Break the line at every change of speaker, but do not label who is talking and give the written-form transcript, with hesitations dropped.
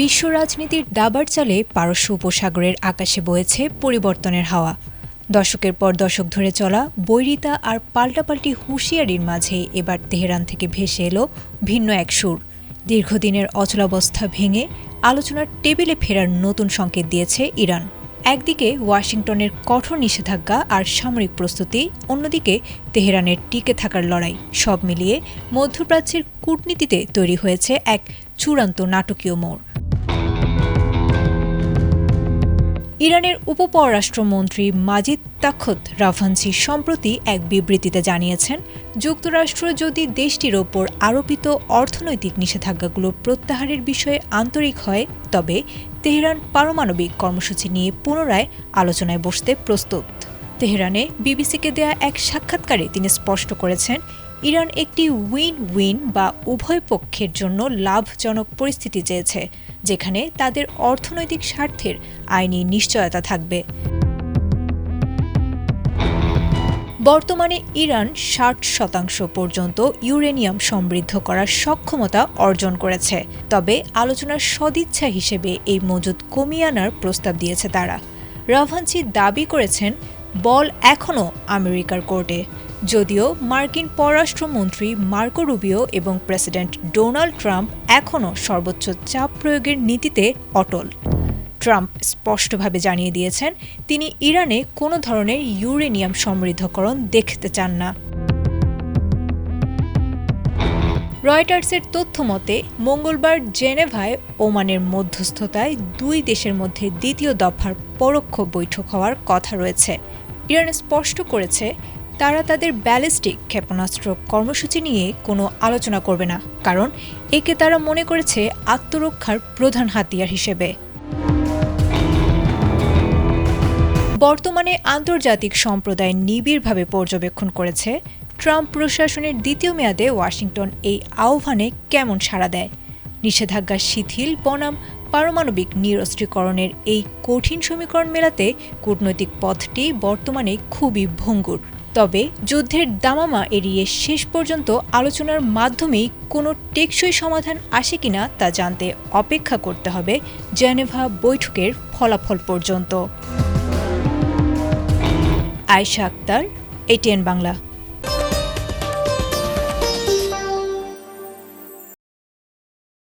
বিশ্ব রাজনীতির দাবার চালে পারস্য উপসাগরের আকাশে বয়েছে পরিবর্তনের হাওয়া। দশকের পর দশক ধরে চলা বৈরিতা আর পাল্টাপাল্টি হুঁশিয়ারির মাঝে এবার তেহরান থেকে ভেসে এলো ভিন্ন এক সুর। দীর্ঘদিনের অচলাবস্থা ভেঙে আলোচনার টেবিলে ফেরার নতুন সংকেত দিয়েছে ইরান। একদিকে ওয়াশিংটনের কঠোর নিষেধাজ্ঞা আর সামরিক প্রস্তুতি, অন্যদিকে তেহরানের টিকে থাকার লড়াই। সব মিলিয়ে মধ্যপ্রাচ্যের কূটনীতিতে তৈরি হয়েছে এক চূড়ান্ত নাটকীয় মোড়। ইরানের উপপররাষ্ট্রমন্ত্রী মাজিদ তাখত রাভানচি সম্প্রতি এক বিবৃতিতে জানিয়েছেন, যুক্তরাষ্ট্র যদি দেশটির ওপর আরোপিত অর্থনৈতিক নিষেধাজ্ঞাগুলো প্রত্যাহারের বিষয়ে আন্তরিক হয়, তবে তেহরান পারমাণবিক কর্মসূচি নিয়ে পুনরায় আলোচনায় বসতে প্রস্তুত। তেহরানে বিবিসিকে দেয়া এক সাক্ষাৎকারে তিনি স্পষ্ট করেছেন, ইরান একটি উইন উইন বা উভয় পক্ষের জন্য লাভজনক পরিস্থিতি চেয়েছে, যেখানে তাদের অর্থনৈতিক স্বার্থের আইনি নিশ্চয়তা থাকবে। বর্তমানে ইরান ৬০% পর্যন্ত ইউরেনিয়াম সমৃদ্ধ করার সক্ষমতা অর্জন করেছে, তবে আলোচনার সদিচ্ছা হিসেবে এই মজুদ কমিয়ে আনার প্রস্তাব দিয়েছে তারা। রাভানচি দাবি করেছেন, বল এখনও আমেরিকার কোর্টে। যদিও মার্কিন পররাষ্ট্রমন্ত্রী মার্কো রুবিও এবং প্রেসিডেন্ট ডোনাল্ড ট্রাম্প এখনও সর্বোচ্চ চাপ প্রয়োগের নীতিতে অটল। ট্রাম্প স্পষ্টভাবে জানিয়ে দিয়েছেন, তিনি ইরানে কোনো ধরনের ইউরেনিয়াম সমৃদ্ধকরণ দেখতে চান না। রয়টার্সের তথ্য মতে মঙ্গলবার জেনেভায় ওমানের মধ্যস্থতায় দুই দেশের মধ্যে দ্বিতীয় দফার পরোক্ষ বৈঠক হওয়ার কথা রয়েছে। ইরান স্পষ্ট করেছে, তারা তাদের ব্যালিস্টিক ক্ষেপণাস্ত্র কর্মসূচি নিয়ে কোনো আলোচনা করবে না, কারণ একে তারা মনে করেছে আত্মরক্ষার প্রধান হাতিয়ার হিসেবে। বর্তমানে আন্তর্জাতিক সম্প্রদায় নিবিড়ভাবে পর্যবেক্ষণ করেছে ট্রাম্প প্রশাসনের দ্বিতীয় মেয়াদে ওয়াশিংটন এই আহ্বানে কেমন সাড়া দেয়। নিষেধাজ্ঞা শিথিল বনাম পারমাণবিক নিরস্ত্রীকরণের এই কঠিন সমীকরণ মেলাতে কূটনৈতিক পথটি বর্তমানে খুবই ভঙ্গুর। তবে যুদ্ধের দামামা এড়িয়ে শেষ পর্যন্ত আলোচনার মাধ্যমেই কোনো টেকসই সমাধান আসে কিনা তা জানতে অপেক্ষা করতে হবে জেনেভা বৈঠকের ফলাফল পর্যন্ত। আয়েশা আক্তার, ATN বাংলা।